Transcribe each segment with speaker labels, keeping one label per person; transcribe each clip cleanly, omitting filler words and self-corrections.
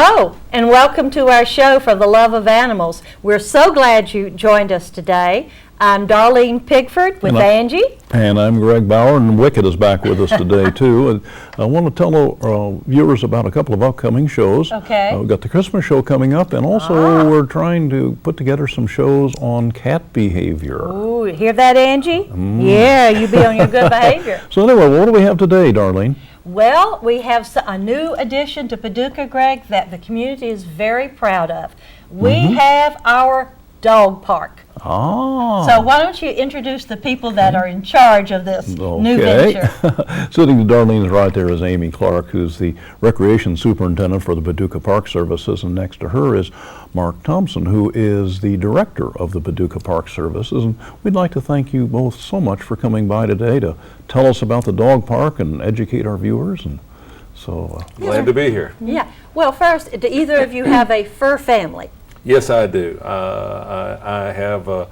Speaker 1: Hello, and welcome to our show for the love of animals. We're so glad you joined us today. I'm Darlene Pigford with Angie.
Speaker 2: And I'm Greg Bauer, and Wicked is back with us today, too. And I want to tell viewers about a couple of upcoming shows.
Speaker 1: Okay.
Speaker 2: We've got the Christmas show coming up, and also we're trying to put together some shows on cat behavior.
Speaker 1: Ooh, hear that, Angie? Yeah, you be on your good behavior.
Speaker 2: So anyway, what do we have today, Darlene?
Speaker 1: Well, we have a new addition to Paducah, Greg, that the community is very proud of. We have our dog park. So why don't you introduce the people that are in charge of this new venture?
Speaker 2: Sitting to Darlene's right there is Amy Clark, who's the recreation superintendent for the Paducah Park Services, and next to her is Mark Thompson, who is the director of the Paducah Park Services. And we'd like to thank you both so much for coming by today to tell us about the dog park and educate our viewers. And so
Speaker 3: glad to be here.
Speaker 1: Yeah. Well, first, do either of you have a fur family?
Speaker 3: Yes, I do. I have a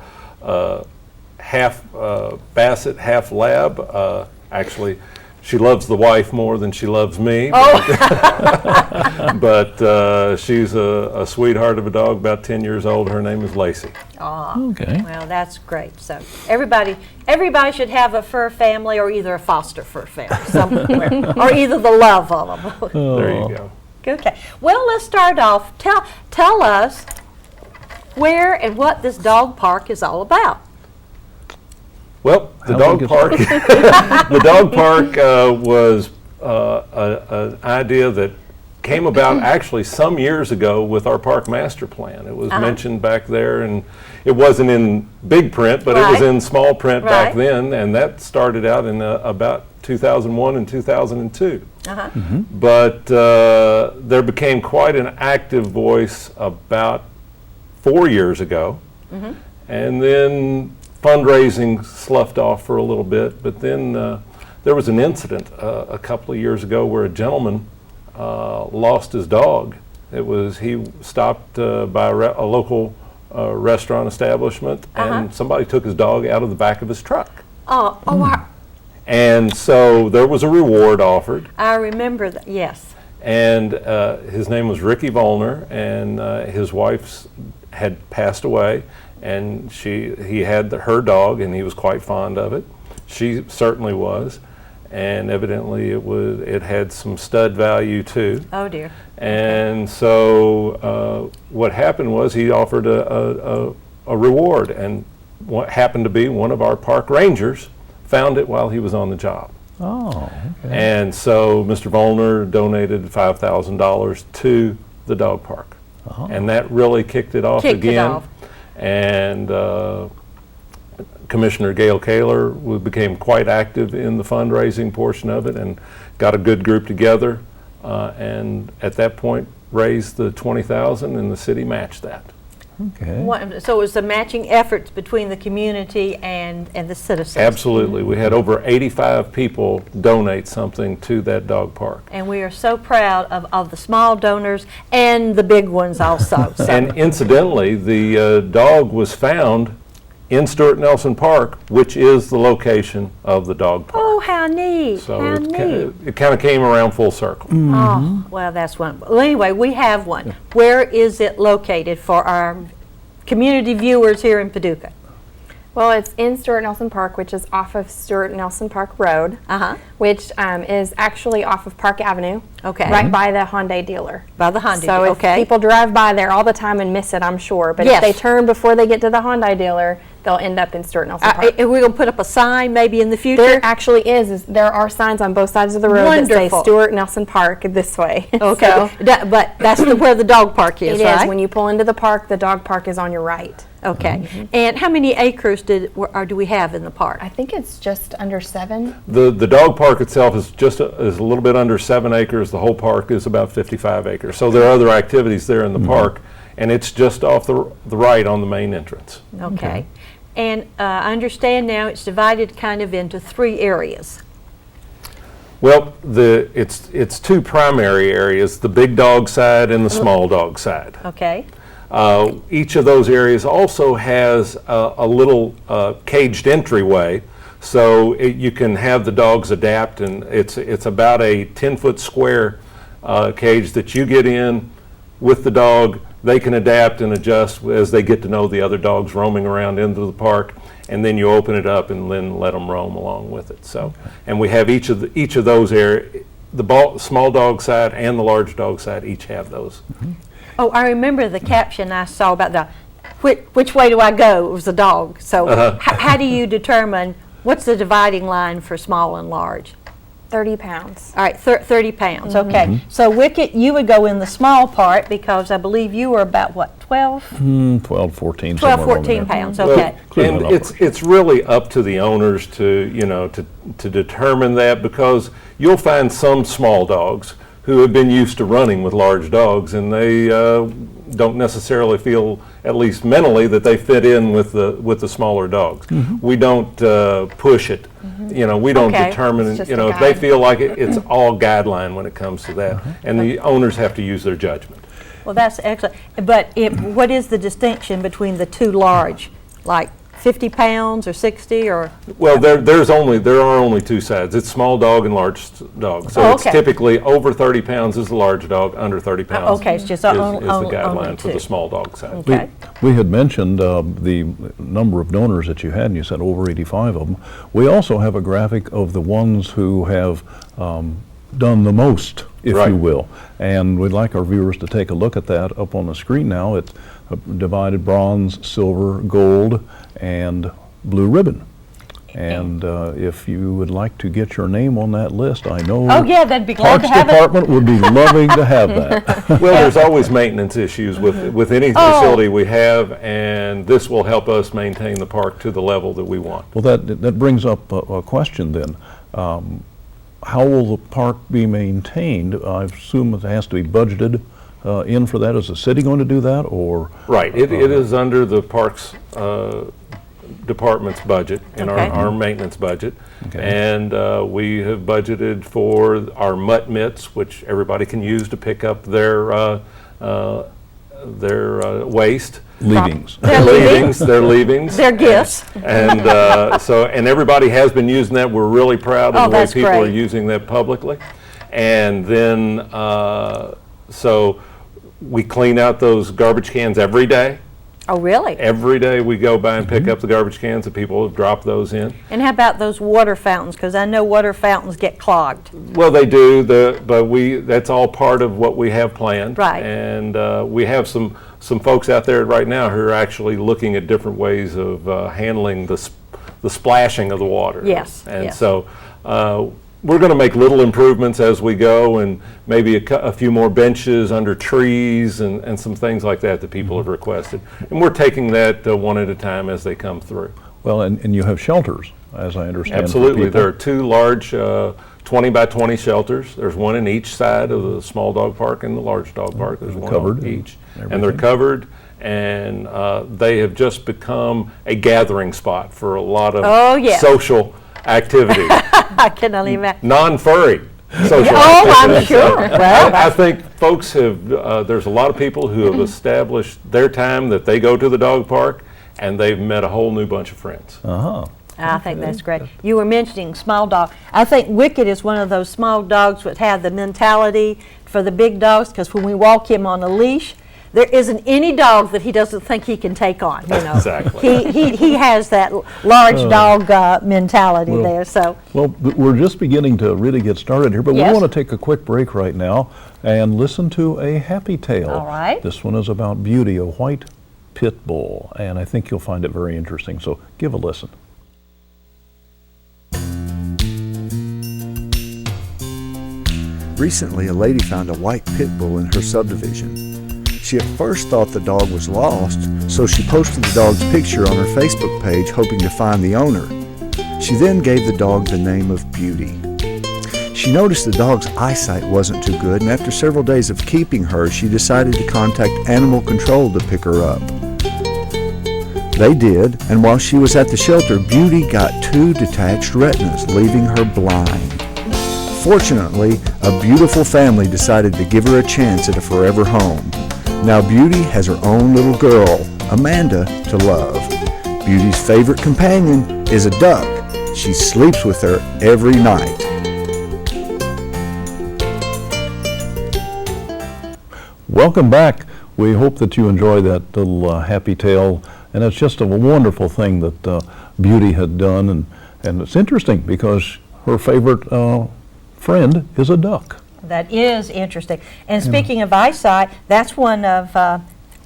Speaker 3: half Basset, half Lab. Actually, she loves the wife more than she loves me. But she's a sweetheart of a dog, about 10 years old. Her name is Lacey.
Speaker 1: Oh,
Speaker 2: okay.
Speaker 1: Well, that's great. So everybody should have a fur family, or either a foster fur family somewhere, or either the love of them.
Speaker 3: There you go.
Speaker 1: Okay. Well, let's start off. Tell us where and what this dog park is all about.
Speaker 3: Well, the dog park. The dog park was an idea that came about actually some years ago with our park master plan. It was mentioned back there, and it wasn't in big print, but it was in small print back then, and that started out in about 2001 and 2002. But there became quite an active voice about 4 years ago, and then fundraising sloughed off for a little bit. But then there was an incident a couple of years ago where a gentleman lost his dog. He stopped by a local restaurant establishment, and somebody took his dog out of the back of his truck. And so there was a reward offered.
Speaker 1: I remember that, yes.
Speaker 3: And his name was Ricky Volner, and his wife had passed away, and he had her dog, and he was quite fond of it. She certainly was, and evidently it had some stud value too.
Speaker 1: Oh dear.
Speaker 3: And so what happened was he offered a reward, and what happened to be one of our park rangers found it while he was on the job.
Speaker 2: Oh, okay.
Speaker 3: And so Mr. Volner donated $5,000 to the dog park. And that really kicked it off again. And Commissioner Gail Kaler became quite active in the fundraising portion of it and got a good group together, and at that point raised the $20,000, and the city matched that.
Speaker 2: Okay.
Speaker 1: So it was the matching efforts between the community and the citizens.
Speaker 3: Absolutely. We had over 85 people donate something to that dog park.
Speaker 1: And we are so proud of the small donors and the big ones also. So.
Speaker 3: And incidentally, the dog was found in Stuart Nelson Park, which is the location of the dog park.
Speaker 1: Oh, how neat.
Speaker 3: So
Speaker 1: how neat.
Speaker 3: It kind of came around full circle.
Speaker 1: Oh, well, that's wonderful. Well, anyway, we have one. Where is it located for our community viewers here in Paducah?
Speaker 4: Well, it's in Stuart Nelson Park, which is off of Stuart Nelson Park Road, which is actually off of Park Avenue, right by the Hyundai dealer.
Speaker 1: By the Hyundai
Speaker 4: dealer. So if people drive by there all the time and miss it, I'm sure. But if they turn before they get to the Hyundai dealer, they'll end up in Stuart Nelson Park.
Speaker 1: Are we going to put up a sign maybe in the future?
Speaker 4: There actually is. There are signs on both sides of the road that say Stuart Nelson Park this way.
Speaker 1: Okay, so, but that's where the dog park is, right?
Speaker 4: It is. When you pull into the park, the dog park is on your right.
Speaker 1: Okay. And how many acres do we have in the park?
Speaker 4: I think it's just under 7.
Speaker 3: The dog park itself is is a little bit under 7 acres. The whole park is about 55 acres. So there are other activities there in the park, and it's just off the right on the main entrance.
Speaker 1: Okay. And I understand now it's divided kind of into 3 areas.
Speaker 3: Well, it's 2 primary areas: the big dog side and the small dog side.
Speaker 1: Okay.
Speaker 3: Each of those areas also has a little caged entryway, so you can have the dogs adapt, and it's about a 10-foot square cage that you get in. with the dog. They can adapt and adjust as they get to know the other dogs roaming around into the park, and then you open it up and then let them roam along with it. So, and we have each of those areas, the small dog side and the large dog side each have those.
Speaker 1: Oh, I remember the caption I saw about the which way do I go? It was a dog. So how do you determine what's the dividing line for small and large?
Speaker 4: 30 pounds.
Speaker 1: All right, 30 pounds, okay. So Wicket, you would go in the small part because I believe you were about, what, 12?
Speaker 2: 12, 14.
Speaker 1: 12,
Speaker 2: somewhere around
Speaker 1: 14
Speaker 2: there.
Speaker 1: pounds, okay.
Speaker 3: And it's really up to the owners to, you know, to determine that, because you'll find some small dogs who have been used to running with large dogs, and they don't necessarily feel, at least mentally, that they fit in with the smaller dogs. We don't push it. You know, we don't
Speaker 1: Okay.
Speaker 3: determine,
Speaker 4: It's just
Speaker 3: you
Speaker 4: a
Speaker 3: know, if they
Speaker 4: guide.
Speaker 3: feel like it's all guideline when it comes to that. And the owners have to use their judgment.
Speaker 1: Well, that's excellent. But what is the distinction between the two large? Like 50 pounds or 60 or?
Speaker 3: Well, there are only two sides. It's small dog and large dog. So it's
Speaker 1: okay.
Speaker 3: typically over 30 pounds is the large dog, under 30 pounds
Speaker 1: Okay, it's just
Speaker 3: is
Speaker 1: only
Speaker 3: the guideline for
Speaker 1: two.
Speaker 3: the small dog side.
Speaker 1: Okay.
Speaker 2: We had mentioned the number of donors that you had, and you said over 85 of them. We also have a graphic of the ones who have done the most, if
Speaker 3: Right.
Speaker 2: you will. And we'd like our viewers to take a look at that up on the screen now. It's divided bronze, silver, gold, and blue ribbon. And if you would like to get your name on that list, I know
Speaker 1: Oh, yeah, they'd be glad to
Speaker 2: Parks
Speaker 1: have it.
Speaker 2: Department would be loving to have that.
Speaker 3: Well, there's always maintenance issues with any facility we have, and this will help us maintain the park to the level that we want.
Speaker 2: Well, that brings up a question then. How will the park be maintained? I assume it has to be budgeted in for that. Is the city going to do that, or?
Speaker 3: Right, it is under the Parks Department's budget, in
Speaker 1: Okay.
Speaker 3: our maintenance budget.
Speaker 2: Okay.
Speaker 3: And we have budgeted for our mutt mitts, which everybody can use to pick up their waste.
Speaker 2: Leavings.
Speaker 1: Their leavings.
Speaker 3: Their leavings.
Speaker 1: Their gifts.
Speaker 3: And and everybody has been using that. We're really proud
Speaker 1: Oh,
Speaker 3: of the way
Speaker 1: that's
Speaker 3: people are
Speaker 1: great.
Speaker 3: using that publicly. And then, so we clean out those garbage cans every day.
Speaker 1: Oh, really?
Speaker 3: Every day we go by and pick up the garbage cans that people have dropped those in.
Speaker 1: And how about those water fountains? Because I know water fountains get clogged.
Speaker 3: Well, they do, but that's all part of what we have planned.
Speaker 1: Right.
Speaker 3: And we have some folks out there right now who are actually looking at different ways of handling the splashing of the water.
Speaker 1: Yes,
Speaker 3: And
Speaker 1: yes.
Speaker 3: so we're going to make little improvements as we go, and maybe a few more benches under trees and some things like that people have requested. And we're taking that one at a time as they come through.
Speaker 2: Well, and you have shelters, as I understand. for
Speaker 3: Absolutely.
Speaker 2: people.
Speaker 3: There are two large 20 by 20 shelters. There's one in each side of the small dog park and the large dog park. There's one
Speaker 2: Covered
Speaker 3: on
Speaker 2: and
Speaker 3: each. And they're
Speaker 2: everything.
Speaker 3: covered, and they have just become a gathering spot for a lot of
Speaker 1: Oh, yeah.
Speaker 3: social activity.
Speaker 1: I can only imagine.
Speaker 3: Non-furry social
Speaker 1: Oh, I'm
Speaker 3: activity.
Speaker 1: sure. Well,
Speaker 3: I think folks have, there's a lot of people who have established their time that they go to the dog park, and they've met a whole new bunch of friends.
Speaker 2: Uh-huh.
Speaker 1: I think that's great. You were mentioning small dog. I think Wicket is one of those small dogs that have the mentality for the big dogs, because when we walk him on a leash, there isn't any dog that he doesn't think he can take on, you know.
Speaker 3: Exactly.
Speaker 1: He has that large dog mentality
Speaker 2: Well,
Speaker 1: there, so.
Speaker 2: Well, we're just beginning to really get started here, but
Speaker 1: Yes.
Speaker 2: we want to take a quick break right now and listen to a happy tale.
Speaker 1: All right.
Speaker 2: This one is about Beauty, a white pit bull, and I think you'll find it very interesting, so give a listen.
Speaker 5: Recently, a lady found a white pit bull in her subdivision. She at first thought the dog was lost, so she posted the dog's picture on her Facebook page hoping to find the owner. She then gave the dog the name of Beauty. She noticed the dog's eyesight wasn't too good, and after several days of keeping her, she decided to contact animal control to pick her up. They did, and while she was at the shelter, Beauty got 2 detached retinas, leaving her blind. Fortunately, a beautiful family decided to give her a chance at a forever home. Now Beauty has her own little girl, Amanda, to love. Beauty's favorite companion is a duck. She sleeps with her every night.
Speaker 2: welcome back. We hope that you enjoy that little happy tale, and it's just a wonderful thing that Beauty had done, and it's interesting because her favorite friend is a duck.
Speaker 1: That is interesting. And speaking of eyesight, that's one of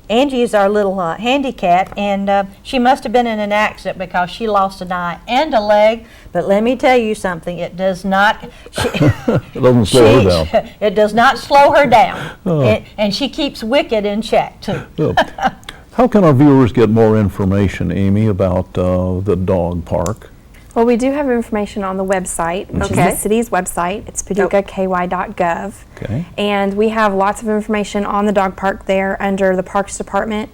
Speaker 1: Angie's our little handy cat, and she must have been in an accident because she lost an eye and a leg. But let me tell you something, it does not.
Speaker 2: It doesn't slow her down.
Speaker 1: It does not slow her down, and she keeps Wicked in check too.
Speaker 2: How can our viewers get more information, Amy, about the dog park?
Speaker 4: Well, we do have information on the website, which is the city's website. It's paducahky.gov.
Speaker 2: Okay.
Speaker 4: And we have lots of information on the dog park there under the Parks Department.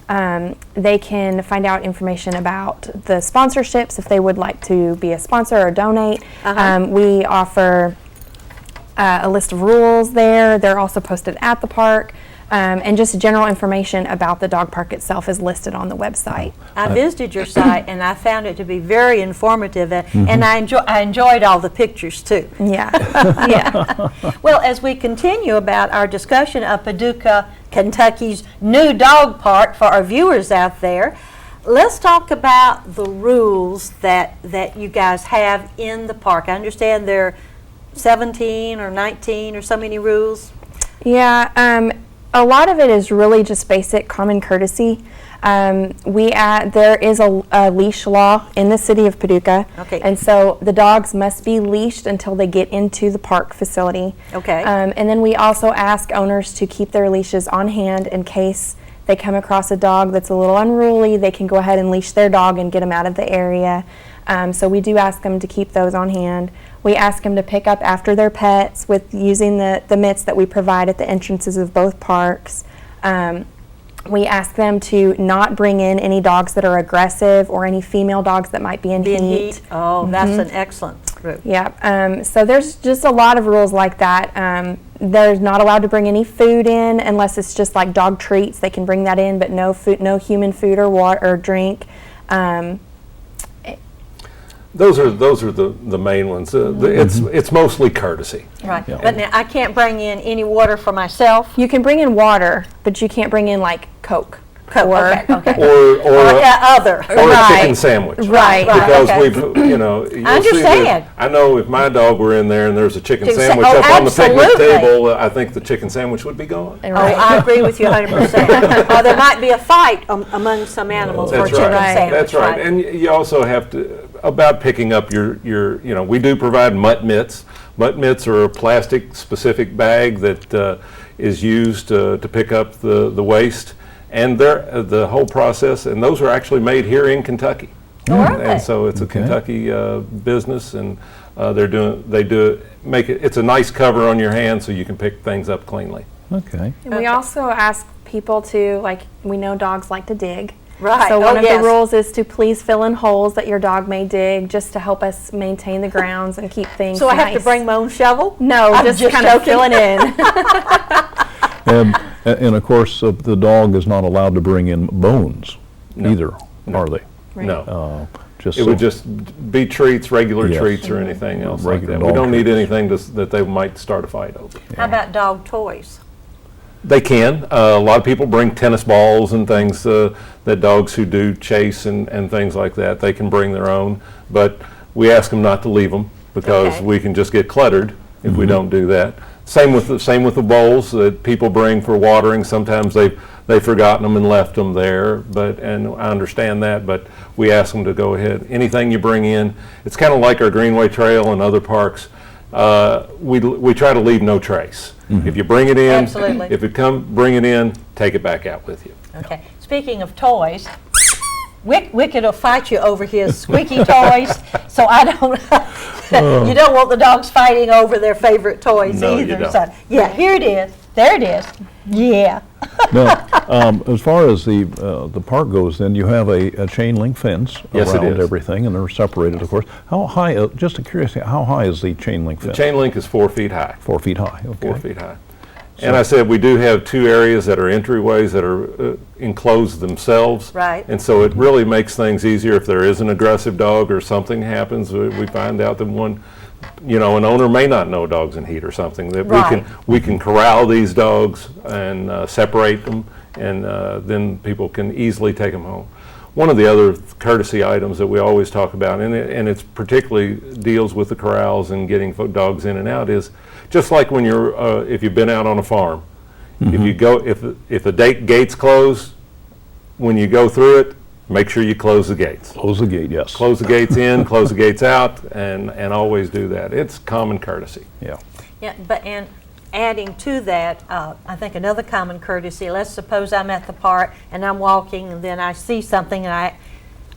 Speaker 4: They can find out information about the sponsorships if they would like to be a sponsor or donate. We offer a list of rules there. They're also posted at the park. And just general information about the dog park itself is listed on the website.
Speaker 1: I visited your site and I found it to be very informative, and I enjoyed all the pictures too.
Speaker 4: Yeah.
Speaker 1: Yeah. Well, as we continue about our discussion of Paducah, Kentucky's new dog park for our viewers out there, let's talk about the rules that you guys have in the park. I understand there are 17 or 19 or so many rules.
Speaker 4: Yeah. A lot of it is really just basic common courtesy. There is a leash law in the city of Paducah, and so the dogs must be leashed until they get into the park facility. And then we also ask owners to keep their leashes on hand in case they come across a dog that's a little unruly. They can go ahead and leash their dog and get them out of the area. So we do ask them to keep those on hand. We ask them to pick up after their pets with using the mitts that we provide at the entrances of both parks. We ask them to not bring in any dogs that are aggressive or any female dogs that might be in heat.
Speaker 1: Oh, that's an excellent group.
Speaker 4: Yeah, so there's just a lot of rules like that. They're not allowed to bring any food in unless it's just like dog treats. They can bring that in, but no food, no human food or water or drink.
Speaker 3: Those are the main ones. It's mostly courtesy.
Speaker 1: Right. Yeah. But now I can't bring in any water for myself.
Speaker 4: You can bring in water, but you can't bring in like Coke.
Speaker 3: Or a chicken sandwich.
Speaker 4: Right.
Speaker 3: Because we've,
Speaker 1: I understand.
Speaker 3: I know if my dog were in there and there's a chicken sandwich up on the picnic table, I think the chicken sandwich would be gone.
Speaker 1: Right. Oh, I agree with you 100%. Or there might be a fight among some animals for a chicken sandwich.
Speaker 3: That's right. And you also have to, about picking up your we do provide mutt mitts. Mutt mitts are a plastic specific bag that is used to pick up the waste. And the whole process, and those are actually made here in Kentucky. And so it's a Kentucky business, and it's a nice cover on your hand so you can pick things up cleanly.
Speaker 4: And we also ask people to, we know dogs like to dig.
Speaker 1: Right.
Speaker 4: So one of the rules is to please fill in holes that your dog may dig, just to help us maintain the grounds and keep things
Speaker 1: nice.
Speaker 4: So
Speaker 1: I have to bring my own shovel?
Speaker 4: No, just kind of filling in.
Speaker 2: And of course, the dog is not allowed to bring in bones either, are they?
Speaker 4: Right.
Speaker 3: No. It would just be treats, regular treats, or anything else like that. We don't need anything that they might start a fight over.
Speaker 1: How about dog toys?
Speaker 3: They can. A lot of people bring tennis balls and things that dogs who do chase and things like that, they can bring their own. But we ask them not to leave them because we can just get cluttered if we don't do that. Same with the bowls that people bring for watering. Sometimes they've forgotten them and left them there. And I understand that, but we ask them to go ahead. Anything you bring in, it's kind of like our Greenway Trail and other parks. We try to leave no trace. If you bring it in, bring it in, take it back out with you.
Speaker 1: Okay. Speaking of toys, Wicked will fight you over his squeaky toys, so I don't. You don't want the dogs fighting over their favorite toys either.
Speaker 3: You don't.
Speaker 1: So, yeah, here it is. There it is. Yeah.
Speaker 2: Now, as far as the park goes, then you have a chain link fence around everything, and they're separated, of course. How high? Just a curiosity, how high is the chain link fence?
Speaker 3: The chain link is 4 feet high.
Speaker 2: 4 feet high. Okay.
Speaker 3: 4 feet high. And I said we do have two areas that are entryways that are enclosed themselves.
Speaker 1: Right.
Speaker 3: And so it really makes things easier if there is an aggressive dog or something happens. We find out that one you know, an owner may not know dogs in heat or something, that
Speaker 1: Right.
Speaker 3: we can corral these dogs and separate them, and then people can easily take them home. One of the other courtesy items that we always talk about, and it's particularly deals with the corrals and getting dogs in and out, is just like when you're if you've been out on a farm. If you go, if the gates close, when you go through it, make sure you close the gates.
Speaker 2: Close the gate, yes.
Speaker 3: Close the gates in, close the gates out, and always do that. It's common courtesy.
Speaker 2: Yeah.
Speaker 1: Yeah, and adding to that, I think another common courtesy, let's suppose I'm at the park and I'm walking and then I see something, and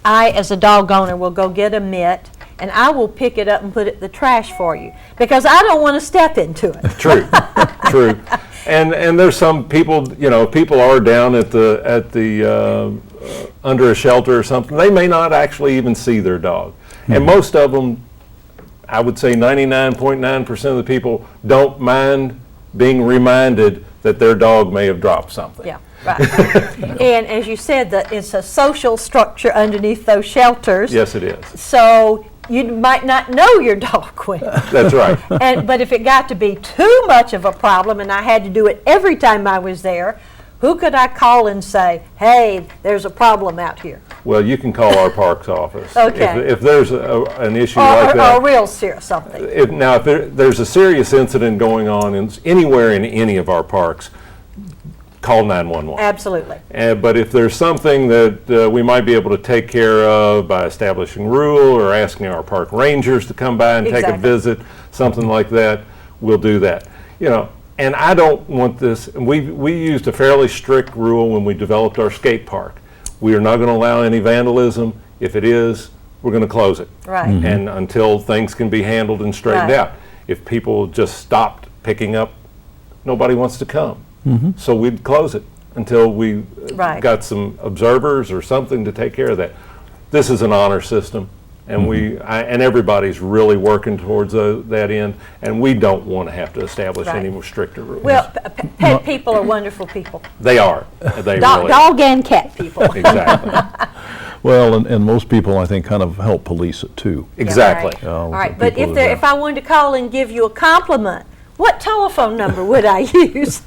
Speaker 1: I as a dog owner will go get a mitt and I will pick it up and put it in the trash for you because I don't want to step into it.
Speaker 3: True, true. And there's some people, you know, people are down at the under a shelter or something. They may not actually even see their dog. And most of them, I would say 99.9% of the people don't mind being reminded that their dog may have dropped something.
Speaker 1: Yeah, right. And as you said, that it's a social structure underneath those shelters.
Speaker 3: Yes, it is.
Speaker 1: So you might not know your dog went.
Speaker 3: That's right.
Speaker 1: But if it got to be too much of a problem and I had to do it every time I was there, who could I call and say, hey, there's a problem out here?
Speaker 3: Well, you can call our parks office.
Speaker 1: Okay.
Speaker 3: If there's an issue like that.
Speaker 1: Or real serious something.
Speaker 3: If there's a serious incident going on anywhere in any of our parks, call 911.
Speaker 1: Absolutely.
Speaker 3: But if there's something that we might be able to take care of by establishing rule or asking our park rangers to come by and take a visit, something like that, we'll do that. You know, and I don't want this, we used a fairly strict rule when we developed our skate park. We are not going to allow any vandalism. If it is, we're going to close it.
Speaker 1: Right.
Speaker 3: And until things can be handled and straightened out. If people just stopped picking up, nobody wants to come. So we'd close it until we got some observers or something to take care of that. This is an honor system, and and everybody's really working towards that end, and we don't want to have to establish any more stricter rules.
Speaker 1: Well, pet people are wonderful people.
Speaker 3: They are. They really
Speaker 1: Dog and cat people.
Speaker 3: Exactly.
Speaker 2: Well, and most people, I think, kind of help police it too.
Speaker 3: Exactly.
Speaker 1: All right, but if I wanted to call and give you a compliment, what telephone number would I use?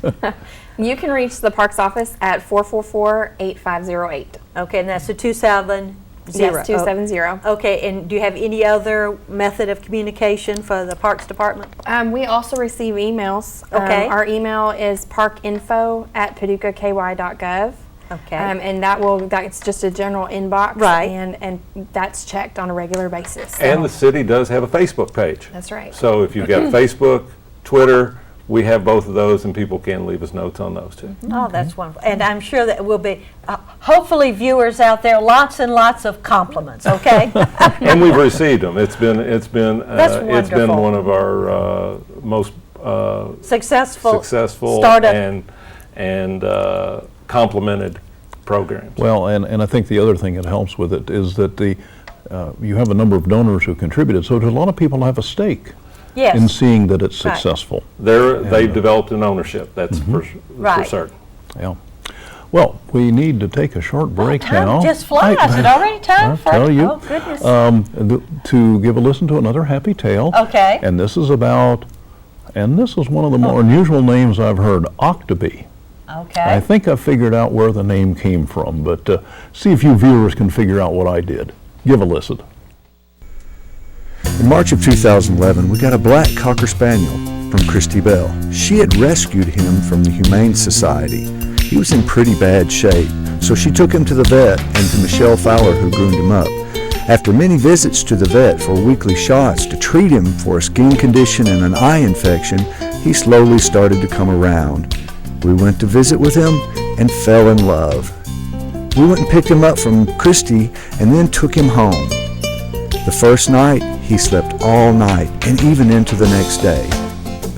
Speaker 4: You can reach the Parks office at 444-8508.
Speaker 1: Okay, and that's the 270.
Speaker 4: Yes, 270.
Speaker 1: Okay, and do you have any other method of communication for the Parks Department?
Speaker 4: We also receive emails.
Speaker 1: Okay.
Speaker 4: Our email is parkinfo@paducahky.gov.
Speaker 1: Okay.
Speaker 4: And that's just a general inbox.
Speaker 1: Right.
Speaker 4: And that's checked on a regular basis.
Speaker 3: And the city does have a Facebook page.
Speaker 4: That's right.
Speaker 3: So if you've got Facebook, Twitter, we have both of those, and people can leave us notes on those too.
Speaker 1: Oh, that's wonderful. And I'm sure that will be, hopefully viewers out there, lots and lots of compliments, okay?
Speaker 3: And we've received them. It's been
Speaker 1: That's
Speaker 3: it's been
Speaker 1: wonderful.
Speaker 3: one of our most
Speaker 1: successful
Speaker 3: startup
Speaker 1: and
Speaker 3: complimented programs.
Speaker 2: Well, and I think the other thing that helps with it is that you have a number of donors who contributed, so a lot of people have a stake in seeing that it's successful.
Speaker 3: They've developed an ownership, that's for certain.
Speaker 2: Yeah. Well, we need to take a short break
Speaker 1: time
Speaker 2: now.
Speaker 1: just flies. Is it already time for
Speaker 2: tell you.
Speaker 1: Oh, goodness.
Speaker 2: To give a listen to another happy tale.
Speaker 1: Okay.
Speaker 2: And this is one of the more unusual names I've heard, Octoby.
Speaker 1: Okay.
Speaker 2: I think I figured out where the name came from, but see if you viewers can figure out what I did. Give a listen.
Speaker 5: In March of 2011, we got a black Cocker Spaniel from Christy Bell. She had rescued him from the Humane Society. He was in pretty bad shape, so she took him to the vet and to Michelle Fowler, who groomed him up. After many visits to the vet for weekly shots to treat him for a skin condition and an eye infection, he slowly started to come around. We went to visit with him and fell in love. We went and picked him up from Christy and then took him home. The first night, he slept all night and even into the next day.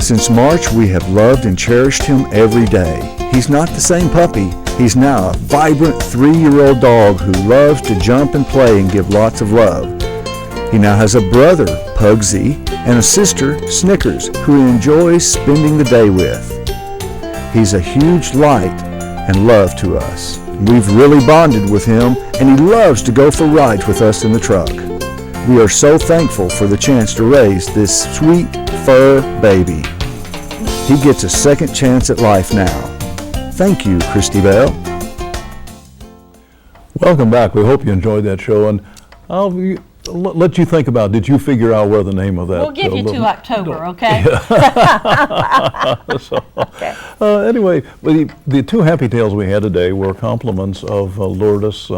Speaker 5: Since March, we have loved and cherished him every day. He's not the same puppy. He's now a vibrant 3-year-old dog who loves to jump and play and give lots of love. He now has a brother, Pugsy, and a sister, Snickers, who he enjoys spending the day with. He's a huge light and love to us. We've really bonded with him, and he loves to go for rides with us in the truck. We are so thankful for the chance to raise this sweet fur baby. He gets a second chance at life now. Thank you, Christy Bell.
Speaker 2: Welcome back. We hope you enjoyed that show, and I'll let you think about, did you figure out where the name of that?
Speaker 1: We'll give you to October, okay?
Speaker 2: Okay. Anyway, the two happy tales we had today were compliments of Lourdes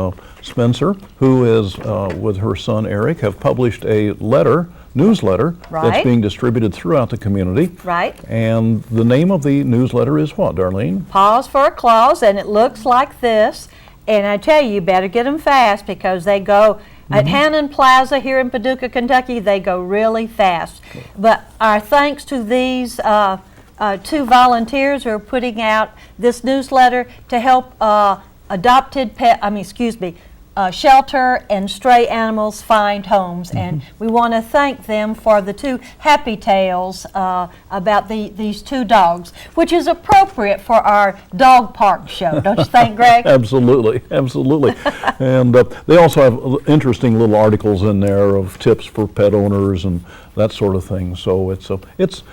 Speaker 2: Spencer, who is, with her son Eric, have published a newsletter that's being distributed throughout the community.
Speaker 1: Right.
Speaker 2: And the name of the newsletter is what, Darlene?
Speaker 1: Paws for a Claws, and it looks like this. And I tell you, you better get them fast because they go at Hannon Plaza here in Paducah, Kentucky. They go really fast. But our thanks to these two volunteers who are putting out this newsletter to help shelter and stray animals find homes. And we want to thank them for the two happy tales about these two dogs, which is appropriate for our dog park show, don't you think, Greg?
Speaker 2: Absolutely, absolutely. And they also have interesting little articles in there of tips for pet owners and that sort of thing. So it's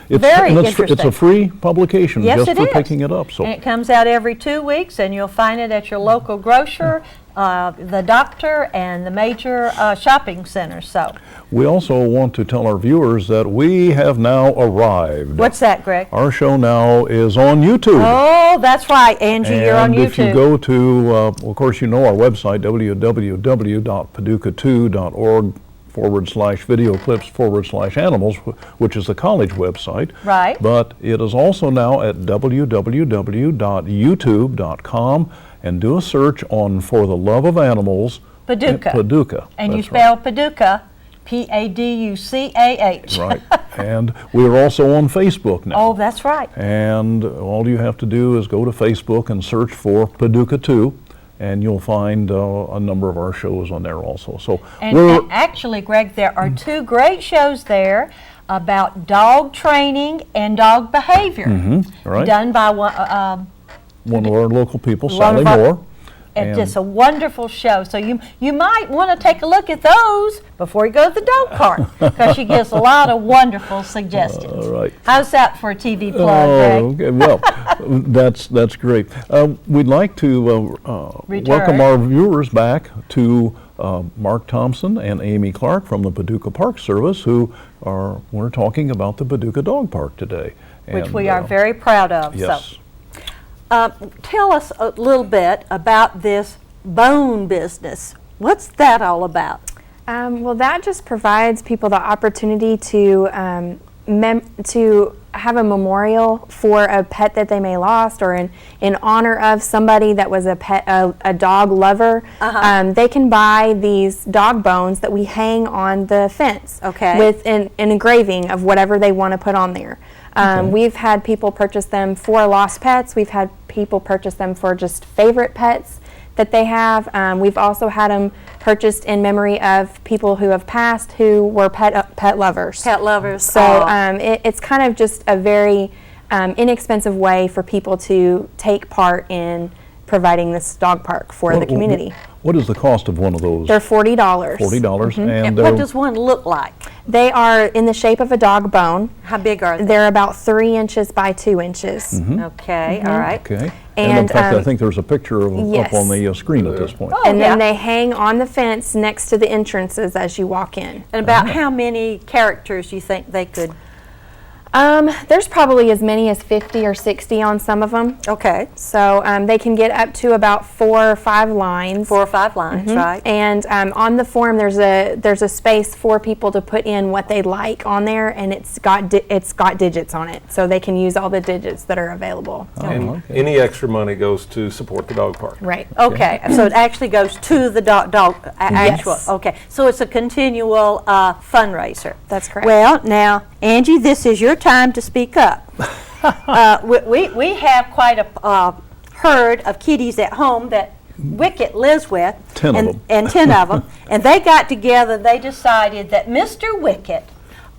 Speaker 1: very interesting.
Speaker 2: It's a free publication
Speaker 1: Yes,
Speaker 2: just for picking it up. So
Speaker 1: and it comes out every 2 weeks, and you'll find it at your local grocer, the doctor, and the major shopping centers. So
Speaker 2: we also want to tell our viewers that we have now arrived.
Speaker 1: What's that, Greg?
Speaker 2: Our show now is on YouTube.
Speaker 1: Oh, that's right, Angie, you're on YouTube.
Speaker 2: And if you go to, of course, you know our website, www.paducah2.org/video clips/animals, which is the college website.
Speaker 1: Right.
Speaker 2: But it is also now at www.youtube.com, and do a search on For the Love of Animals,
Speaker 1: Paducah.
Speaker 2: Paducah.
Speaker 1: And you
Speaker 2: That's
Speaker 1: spell Paducah, Paducah.
Speaker 2: Right. And we're also on Facebook now.
Speaker 1: Oh, that's right.
Speaker 2: And all you have to do is go to Facebook and search for Paducah 2, and you'll find a number of our shows on there also. So
Speaker 1: and actually, Greg, there are two great shows there about dog training and dog behavior,
Speaker 2: right.
Speaker 1: done by
Speaker 2: one of our local people, Sally Moore.
Speaker 1: And it's a wonderful show. So you might want to take a look at those before you go to the dog park, because she gives a lot of wonderful suggestions.
Speaker 2: Right.
Speaker 1: How's that for a TV plug, Greg?
Speaker 2: Okay. Well, that's great. We'd like to welcome our viewers back to Mark Thompson and Amy Clark from the Paducah Parks Service, who we're talking about the Paducah Dog Park today.
Speaker 1: Which we are very proud of.
Speaker 2: Yes.
Speaker 1: So. Tell us a little bit about this bone business. What's that all about?
Speaker 4: Well, that just provides people the opportunity to have a memorial for a pet that they may lost, or in honor of somebody that was a dog lover. They can buy these dog bones that we hang on the fence with an engraving of whatever they want to put on there. We've had people purchase them for lost pets. We've had people purchase them for just favorite pets that they have. We've also had them purchased in memory of people who have passed who were pet lovers.
Speaker 1: Pet lovers.
Speaker 4: So it's kind of just a very inexpensive way for people to take part in providing this dog park for the community.
Speaker 2: What is the cost of one of those?
Speaker 4: They're $40.
Speaker 2: $40.
Speaker 1: And what does one look like?
Speaker 4: They are in the shape of a dog bone.
Speaker 1: How big are they?
Speaker 4: They're about 3 inches by 2 inches.
Speaker 1: Okay, all right.
Speaker 2: Okay. And in fact, I think there's a picture of them up on the screen at this point.
Speaker 4: And then they hang on the fence next to the entrances as you walk in.
Speaker 1: And about how many characters do you think they could?
Speaker 4: There's probably as many as 50 or 60 on some of them.
Speaker 1: Okay.
Speaker 4: So they can get up to about 4 or 5 lines.
Speaker 1: 4 or 5 lines, right.
Speaker 4: And on the form there's a space for people to put in what they like on there, and it's got digits on it, so they can use all the digits that are available.
Speaker 3: And any extra money goes to support the dog park.
Speaker 4: Right.
Speaker 1: Okay. So it actually goes to the dog actual.
Speaker 4: Yes.
Speaker 1: Okay. So it's a continual fundraiser.
Speaker 4: That's correct.
Speaker 1: Well, now, Angie, this is your time to speak up. We have quite a herd of kitties at home that Wicket lives with.
Speaker 2: 10 of them.
Speaker 1: And 10 of them. And they got together, they decided that Mr. Wicket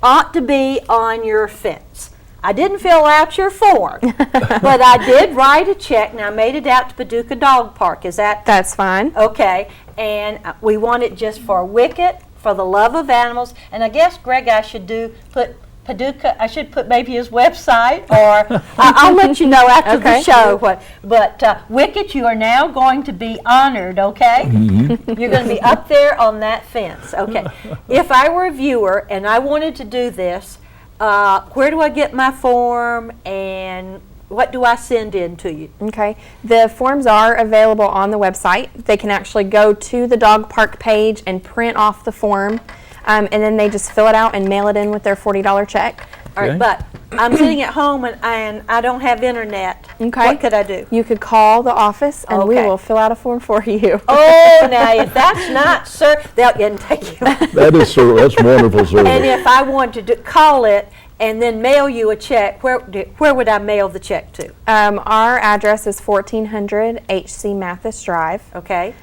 Speaker 1: ought to be on your fence. I didn't fill out your form, but I did write a check, and I made it out to Paducah Dog Park. Is that?
Speaker 4: That's fine.
Speaker 1: Okay. And we want it just for Wicket, for the love of animals. And I guess, Greg, I should put Paducah, I should put maybe his website, or I'll let you know after the show. But Wicket, you are now going to be honored, okay? You're going to be up there on that fence, okay? If I were a viewer and I wanted to do this, where do I get my form, and what do I send in to you?
Speaker 4: Okay, the forms are available on the website. They can actually go to the dog park page and print off the form. And then they just fill it out and mail it in with their $40 check.
Speaker 1: All right, but I'm sitting at home and I don't have internet.
Speaker 4: Okay.
Speaker 1: What could I do?
Speaker 4: You could call the office and we will fill out a form for you.
Speaker 1: Oh, now if that's not, sir, they'll take you.
Speaker 2: That's wonderful service.
Speaker 1: And if I wanted to call it and then mail you a check, where would I mail the check to?
Speaker 4: Our address is 1400 HC Mathis Drive.
Speaker 1: Okay.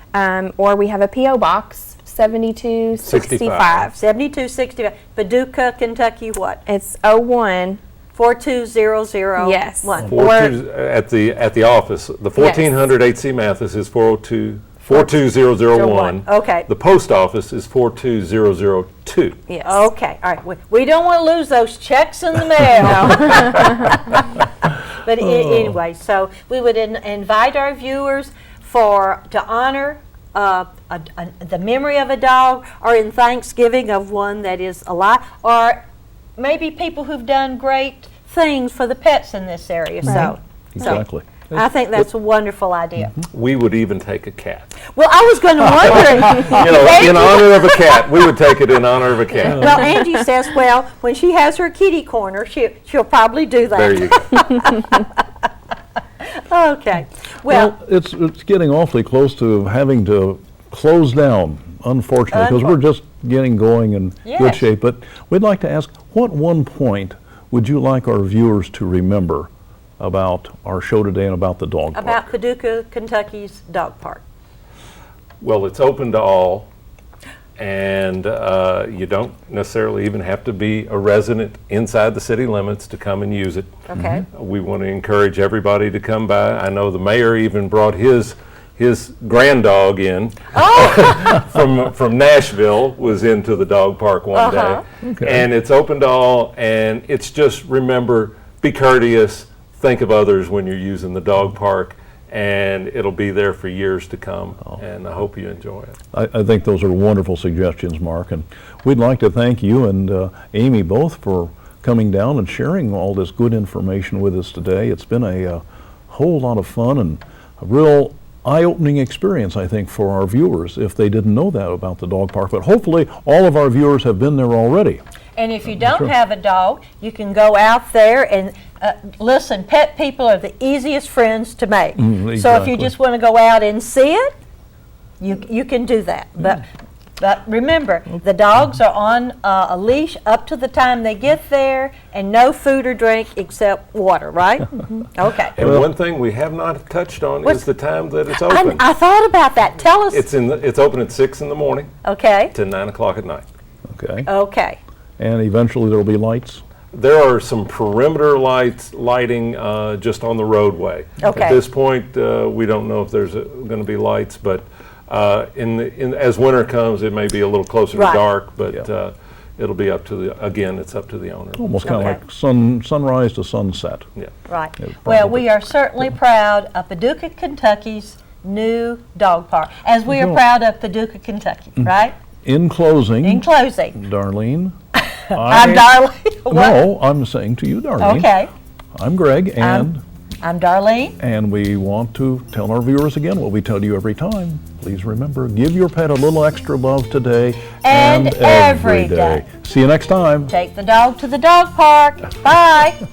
Speaker 4: Or we have a P.O. Box. 7265.
Speaker 1: 7265. Paducah, Kentucky, what?
Speaker 4: It's 01
Speaker 1: 42001.
Speaker 4: Yes.
Speaker 3: At the office, the 1400 HC Mathis is 42001.
Speaker 1: Okay.
Speaker 3: The post office is 42002.
Speaker 1: Yes. Okay. All right. We don't want to lose those checks in the mail. But anyway, so we would invite our viewers to honor the memory of a dog, or in Thanksgiving of one that is alive, or maybe people who've done great things for the pets in this area.
Speaker 4: Right.
Speaker 2: Exactly.
Speaker 1: I think that's a wonderful idea.
Speaker 3: We would even take a cat.
Speaker 1: Well, I was going to wonder.
Speaker 3: In honor of a cat. We would take it in honor of a cat.
Speaker 1: Well, Angie says, well, when she has her kitty corner, she'll probably do that.
Speaker 3: There you go.
Speaker 1: Okay. Well,
Speaker 2: it's getting awfully close to having to close down, unfortunately, because we're just getting going in good shape. But we'd like to ask, what one point would you like our viewers to remember about our show today and about the dog park?
Speaker 1: About Paducah, Kentucky's dog park.
Speaker 3: Well, it's open to all, and you don't necessarily even have to be a resident inside the city limits to come and use it.
Speaker 1: Okay.
Speaker 3: We want to encourage everybody to come by. I know the mayor even brought his grand dog in from Nashville, was into the dog park one day.
Speaker 2: Okay.
Speaker 3: And it's open to all, and it's just, remember, be courteous, think of others when you're using the dog park, and it'll be there for years to come, and I hope you enjoy it.
Speaker 2: I think those are wonderful suggestions, Mark, and we'd like to thank you and Amy both for coming down and sharing all this good information with us today. It's been a whole lot of fun and a real eye-opening experience, I think, for our viewers if they didn't know that about the dog park. But hopefully all of our viewers have been there already.
Speaker 1: And if you don't have a dog, you can go out there and listen, pet people are the easiest friends to make.
Speaker 2: Exactly.
Speaker 1: So if you just want to go out and see it, you can do that. But remember, the dogs are on a leash up to the time they get there, and no food or drink except water, right? Okay.
Speaker 3: And one thing we have not touched on is the time that it's open.
Speaker 1: I thought about that. Tell us.
Speaker 3: It's open at 6 in the morning
Speaker 1: Okay.
Speaker 3: to 9 o'clock at night.
Speaker 2: Okay.
Speaker 1: Okay.
Speaker 2: And eventually there'll be lights?
Speaker 3: There are some perimeter lighting just on the roadway.
Speaker 1: Okay.
Speaker 3: At this point, we don't know if there's going to be lights, but as winter comes, it may be a little closer to dark, but it'll be up to it's up to the owner.
Speaker 2: Almost kind of like sunrise to sunset.
Speaker 3: Yeah.
Speaker 1: Right.
Speaker 2: Yeah,
Speaker 1: Well, we are certainly proud of Paducah, Kentucky's new dog park, as we are proud of Paducah, Kentucky, right?
Speaker 2: In closing,
Speaker 1: Darlene.
Speaker 2: I'm
Speaker 1: Darlene.
Speaker 2: No, I'm saying to you, Darlene.
Speaker 1: Okay.
Speaker 2: I'm Greg, and
Speaker 1: I'm Darlene.
Speaker 2: And we want to tell our viewers again what we tell you every time. Please remember, give your pet a little extra love today
Speaker 1: and every day.
Speaker 2: See you next time.
Speaker 1: Take the dog to the dog park. Bye.